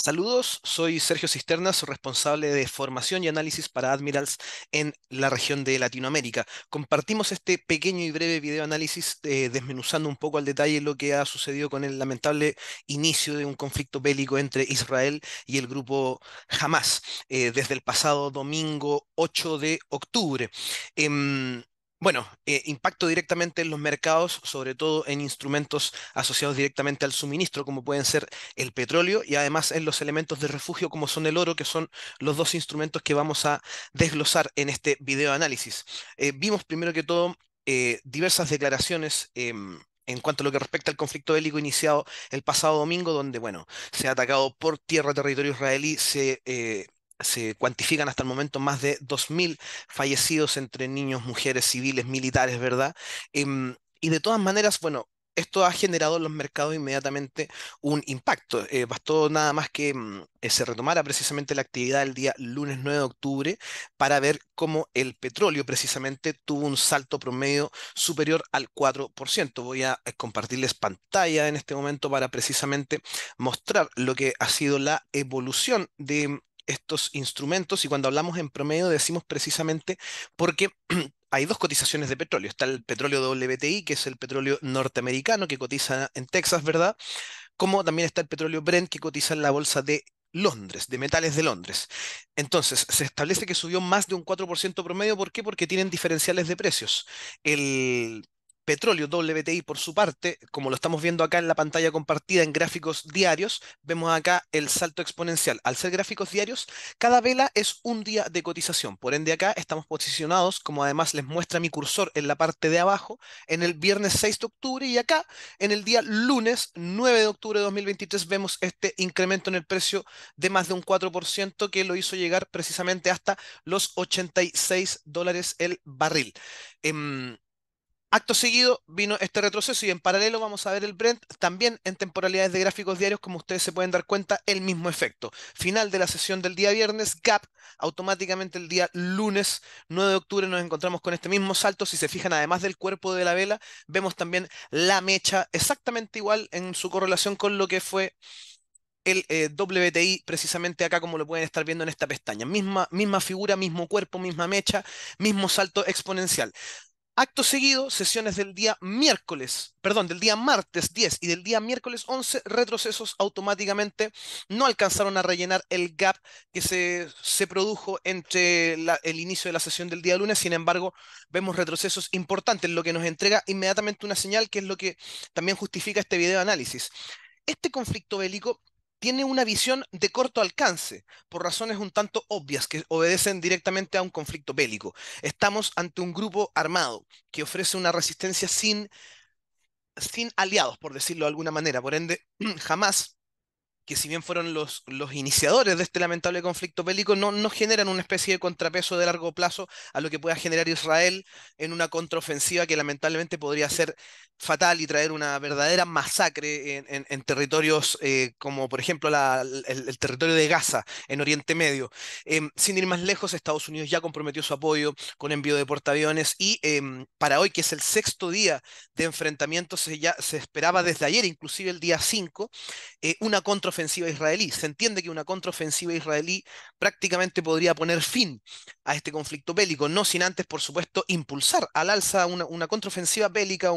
Saludos, soy Sergio Cisternas, responsable de formación y análisis para Admirals en la región de Latinoamérica. Compartimos este pequeño y breve video análisis desmenuzando un poco al detalle lo que ha sucedido con el lamentable inicio de un conflicto bélico entre Israel y el grupo Hamas desde el pasado domingo 8 de octubre. Em, Impacto directamente en los mercados, sobre todo en instrumentos asociados directamente al suministro, como pueden ser el petróleo y además en los elementos de refugio como son el oro, que son los dos instrumentos que vamos a desglosar en este video análisis. Vimos primero que todo diversas declaraciones. En cuanto a lo que respecta al conflicto bélico iniciado el pasado domingo, donde, bueno, se ha atacado por tierra territorio israelí, se cuantifican hasta el momento más de 2.000 fallecidos entre niños, mujeres, civiles, militares, ¿verdad? Y de todas maneras, bueno, esto ha generado en los mercados inmediatamente un impacto. Bastó nada más que se retomara precisamente la actividad el día lunes 9 de octubre para ver cómo el petróleo precisamente tuvo un salto promedio superior al 4%. Voy a compartirles pantalla en este momento para precisamente mostrar lo que ha sido la evolución de estos instrumentos y cuando hablamos en promedio decimos precisamente porque hay dos cotizaciones de petróleo. Está el petróleo WTI, que es el petróleo norteamericano que cotiza en Texas, ¿verdad? Como también está el petróleo Brent que cotiza en la bolsa de Londres, de metales de Londres. Entonces, se establece que subió más de un 4% promedio. ¿Por qué? Porque tienen diferenciales de precios. El petróleo WTI, por su parte, como lo estamos viendo acá en la pantalla compartida en gráficos diarios, vemos acá el salto exponencial. Al ser gráficos diarios, cada vela es un día de cotización. Por ende, acá estamos posicionados, como además les muestra mi cursor en la parte de abajo, en el viernes 6 de octubre y acá en el día lunes 9 de octubre de 2023 vemos este incremento en el precio de más de un 4% que lo hizo llegar precisamente hasta los $86 el barril. Em, Acto seguido vino este retroceso y en paralelo vamos a ver el Brent también en temporalidades de gráficos diarios, como ustedes se pueden dar cuenta, el mismo efecto. Final de la sesión del día viernes, gap, automáticamente el día lunes 9 de octubre nos encontramos con este mismo salto. Si se fijan, además del cuerpo de la vela, vemos también la mecha exactamente igual en su correlación con lo que fue el WTI, precisamente acá como lo pueden estar viendo en esta pestaña. Misma figura, mismo cuerpo, misma mecha, mismo salto exponencial. Acto seguido, sesiones del día miércoles, perdón, del día martes 10 y del día miércoles 11, retrocesos automáticamente no alcanzaron a rellenar el gap que se produjo entre el inicio de la sesión del día lunes. Sin embargo, vemos retrocesos importantes, lo que nos entrega inmediatamente una señal que es lo que también justifica este video análisis. Este conflicto bélico tiene una visión de corto alcance, por razones un tanto obvias que obedecen directamente a un conflicto bélico. Estamos ante un grupo armado que ofrece una resistencia sin aliados, por decirlo de alguna manera. Por ende, jamás que si bien fueron los iniciadores de este lamentable conflicto bélico, no generan una especie de contrapeso de largo plazo a lo que pueda generar Israel en una contraofensiva que lamentablemente podría ser fatal y traer una verdadera masacre en territorios como por ejemplo el territorio de Gaza en Oriente Medio. Sin ir más lejos, Estados Unidos ya comprometió su apoyo con envío de portaaviones y para hoy, que es el sexto día de enfrentamiento, ya se esperaba desde ayer, inclusive el día 5 una contraofensiva israelí. Se entiende que una contraofensiva israelí prácticamente podría poner fin a este conflicto bélico, no sin antes, por supuesto, impulsar al alza una contraofensiva bélica,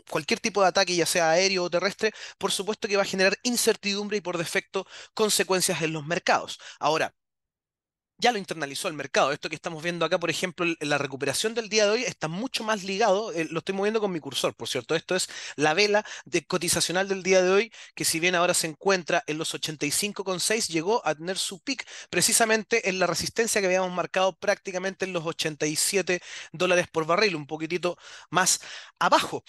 cualquier tipo de ataque, ya sea aéreo o terrestre, por supuesto que va a generar incertidumbre y por defecto consecuencias en los mercados. Ahora, ya lo internalizó el mercado. Esto que estamos viendo acá, por ejemplo, la recuperación del día de hoy está mucho más ligado, lo estoy moviendo con mi cursor, por cierto. Esto es la vela de cotizacional del día de hoy, que si bien ahora se encuentra en los 85,6, llegó a tener su peak precisamente en la resistencia que habíamos marcado prácticamente en los $87 por barril, un poquitito más abajo.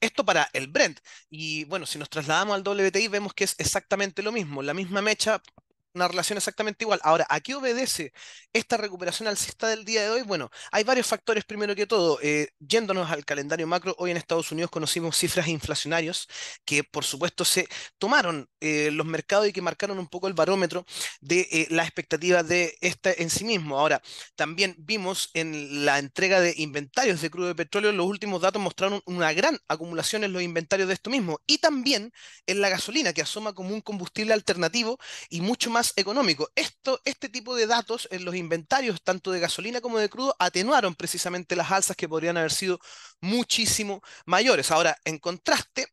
Esto para el Brent. Y bueno, si nos trasladamos al WTI, vemos que es exactamente lo mismo, la misma mecha una relación exactamente igual. Ahora, ¿a qué obedece esta recuperación alcista del día de hoy? Bueno, hay varios factores primero que todo. Yéndonos al calendario macro, hoy en Estados Unidos conocimos cifras inflacionarias que por supuesto se tomaron los mercados y que marcaron un poco el barómetro de las expectativas de esta en sí mismo. Ahora, también vimos en la entrega de inventarios de crudo de petróleo, los últimos datos mostraron una gran acumulación en los inventarios de esto mismo y también en la gasolina, que asoma como un combustible alternativo y mucho más económico. Este tipo de datos en los inventarios, tanto de gasolina como de crudo, atenuaron precisamente las alzas que podrían haber sido muchísimo mayores. Ahora, en contraste,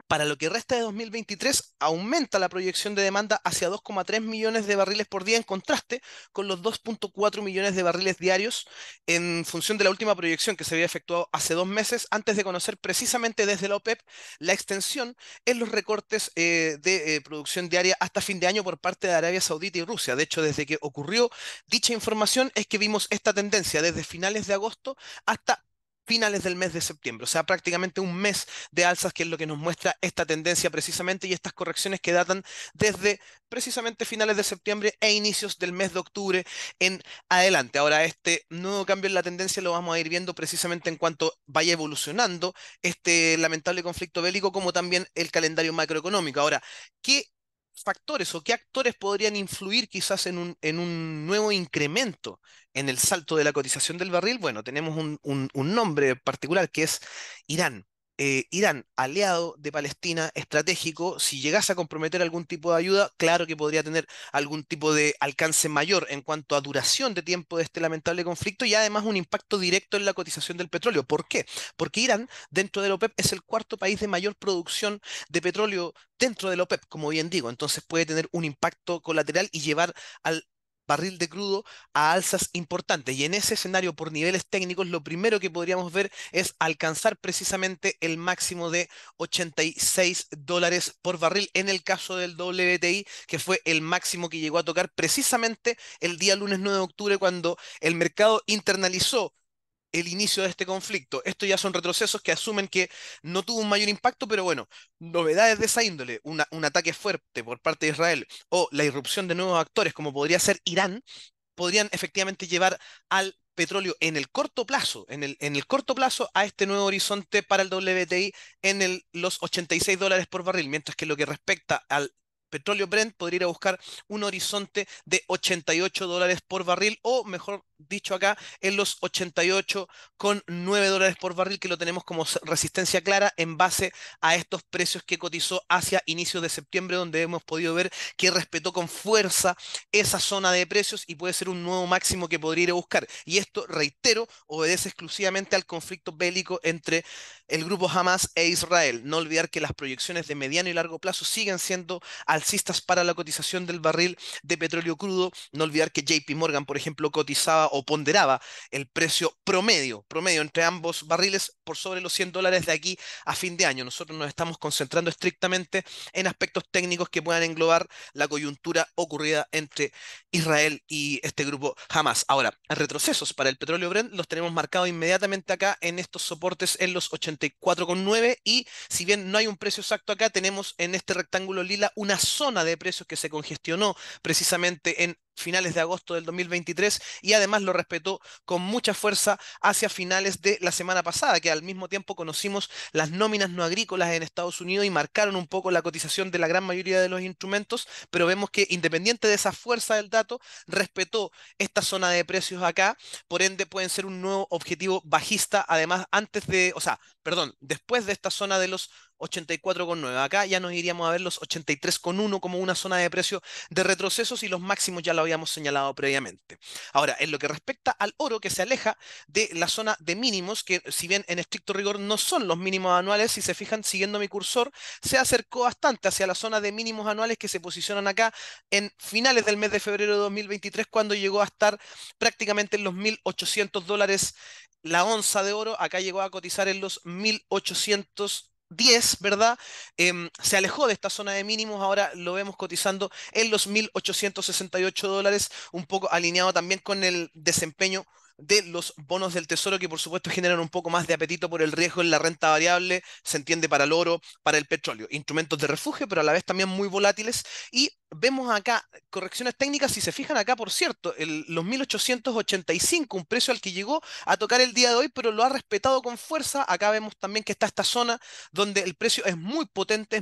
para lo que resta de 2023, aumenta la proyección de demanda hacia 2,3 millones de barriles por día, en contraste con los 2,4 millones de barriles diarios, en función de la última proyección que se había efectuado hace 2 meses, antes de conocer precisamente desde la OPEP la extensión en los recortes de producción diaria hasta fin de año por parte de Arabia Saudita y Rusia. De hecho, desde que ocurrió dicha información es que vimos esta tendencia desde finales de agosto hasta finales del mes de septiembre, o sea, prácticamente un mes de alzas, que es lo que nos muestra esta tendencia precisamente y estas correcciones que datan desde precisamente finales de septiembre e inicios del mes de octubre en adelante. Ahora, este nuevo cambio en la tendencia lo vamos a ir viendo precisamente en cuanto vaya evolucionando este lamentable conflicto bélico, como también el calendario macroeconómico. Ahora, ¿qué factores o qué actores podrían influir quizás en un nuevo incremento en el salto de la cotización del barril? Bueno, tenemos un nombre particular que es Irán. Irán, aliado de Palestina, estratégico. Si llegase a comprometer algún tipo de ayuda, claro que podría tener algún tipo de alcance mayor en cuanto a duración de tiempo de este lamentable conflicto y además un impacto directo en la cotización del petróleo. ¿Por qué? Porque Irán, dentro de la OPEP, es el cuarto país de mayor producción de petróleo dentro de la OPEP, como bien digo. Entonces puede tener un impacto colateral y llevar al barril de crudo a alzas importantes. Y en ese escenario, por niveles técnicos, lo primero que podríamos ver es alcanzar precisamente el máximo de $86 por barril en el caso del WTI, que fue el máximo que llegó a tocar precisamente el día lunes 9 de octubre, cuando el mercado internalizó el inicio de este conflicto. Estos ya son retrocesos que asumen que no tuvo un mayor impacto, pero bueno, novedades de esa índole, un ataque fuerte por parte de Israel o la irrupción de nuevos actores como podría ser Irán, podrían efectivamente llevar al petróleo en el corto plazo, en el corto plazo, a este nuevo horizonte para el WTI los $86 por barril, mientras que lo que respecta al petróleo Brent podría ir a buscar un horizonte de $88 por barril, o mejor dicho acá, en los 88,9 dólares por barril, que lo tenemos como resistencia clara en base a estos precios que cotizó hacia inicios de septiembre, donde hemos podido ver que respetó con fuerza esa zona de precios y puede ser un nuevo máximo que podría ir a buscar. Y esto, reitero, obedece exclusivamente al conflicto bélico entre el grupo Hamas e Israel. No olvidar que las proyecciones de mediano y largo plazo siguen siendo alcistas para la cotización del barril de petróleo crudo. No olvidar que JP Morgan, por ejemplo, cotizaba o ponderaba el precio promedio entre ambos barriles por sobre los $100 de aquí a fin de año. Nosotros nos estamos concentrando estrictamente en aspectos técnicos que puedan englobar la coyuntura ocurrida entre Israel y este grupo Hamas. Ahora, retrocesos para el petróleo Brent los tenemos marcados inmediatamente acá en estos soportes en los 84,9, y si bien no hay un precio exacto acá, tenemos en este rectángulo lila una zona de precios que se congestionó precisamente en finales de agosto del 2023 y además lo respetó con mucha fuerza hacia finales de la semana pasada, que al mismo tiempo conocimos las nóminas no agrícolas en Estados Unidos y marcaron un poco la cotización de la gran mayoría de los instrumentos, pero vemos que independiente de esa fuerza del dato, respetó esta zona de precios acá, por ende pueden ser un nuevo objetivo bajista, además antes de, o sea, perdón, después de esta zona de los 84,9. Acá ya nos iríamos a ver los 83,1 como una zona de precio de retrocesos y los máximos ya lo habíamos señalado previamente. Ahora, en lo que respecta al oro, que se aleja de la zona de mínimos, que si bien en estricto rigor no son los mínimos anuales, si se fijan siguiendo mi cursor, se acercó bastante hacia la zona de mínimos anuales que se posicionan acá en finales del mes de febrero de 2023, cuando llegó a estar prácticamente en los $1.800 la onza de oro. Acá llegó a cotizar en los 1.810, ¿verdad? Se alejó de esta zona de mínimos, ahora lo vemos cotizando en los $1.868, un poco alineado también con el desempeño de los bonos del tesoro que por supuesto generan un poco más de apetito por el riesgo en la renta variable, se entiende para el oro, para el petróleo, instrumentos de refugio, pero a la vez también muy volátiles. Y vemos acá correcciones técnicas, si se fijan acá, por cierto, los 1885, un precio al que llegó a tocar el día de hoy, pero lo ha respetado con fuerza. Acá vemos también que está esta zona donde el precio es muy potente,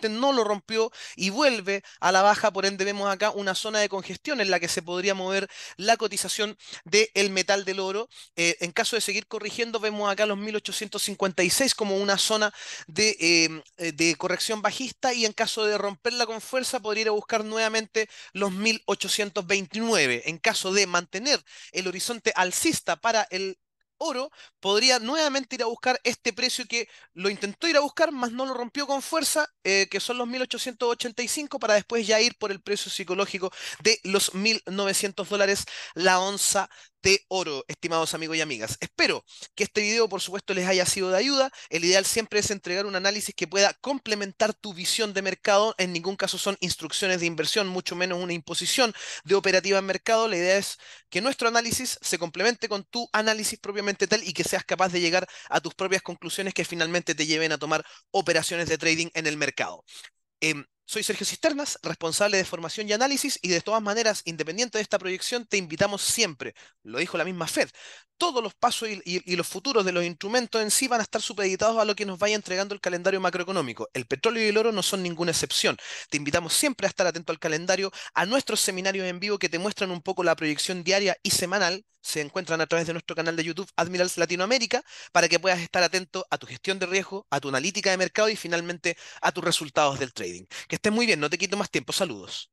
no lo rompió y vuelve a la baja, por ende vemos acá una zona de congestión en la que se podría mover la cotización del metal del oro. En caso de seguir corrigiendo, vemos acá los 1856 como una zona de corrección bajista y en caso de romperla con fuerza podría ir a buscar nuevamente los 1829. En caso de mantener el horizonte alcista para el oro, podría nuevamente ir a buscar este precio que lo intentó ir a buscar, mas no lo rompió con fuerza, que son los 1885, para después ya ir por el precio psicológico de los $1.900 la onza de oro, estimados amigos y amigas. Espero que este video, por supuesto, les haya sido de ayuda. El ideal siempre es entregar un análisis que pueda complementar tu visión de mercado. En ningún caso son instrucciones de inversión, mucho menos una imposición de operativa en mercado. La idea es que nuestro análisis se complemente con tu análisis propiamente tal y que seas capaz de llegar a tus propias conclusiones que finalmente te lleven a tomar operaciones de trading en el mercado. Soy Sergio Cisternas, responsable de formación y análisis, y de todas maneras, independiente de esta proyección, te invitamos siempre, lo dijo la misma Fed, todos los pasos y los futuros de los instrumentos en sí van a estar supeditados a lo que nos vaya entregando el calendario macroeconómico. El petróleo y el oro no son ninguna excepción. Te invitamos siempre a estar atento al calendario, a nuestros seminarios en vivo que te muestran un poco la proyección diaria y semanal. Se encuentran a través de nuestro canal de YouTube Admirals Latinoamérica para que puedas estar atento a tu gestión de riesgo, a tu analítica de mercado y finalmente a tus resultados del trading. Que estés muy bien, no te quito más tiempo. Saludos.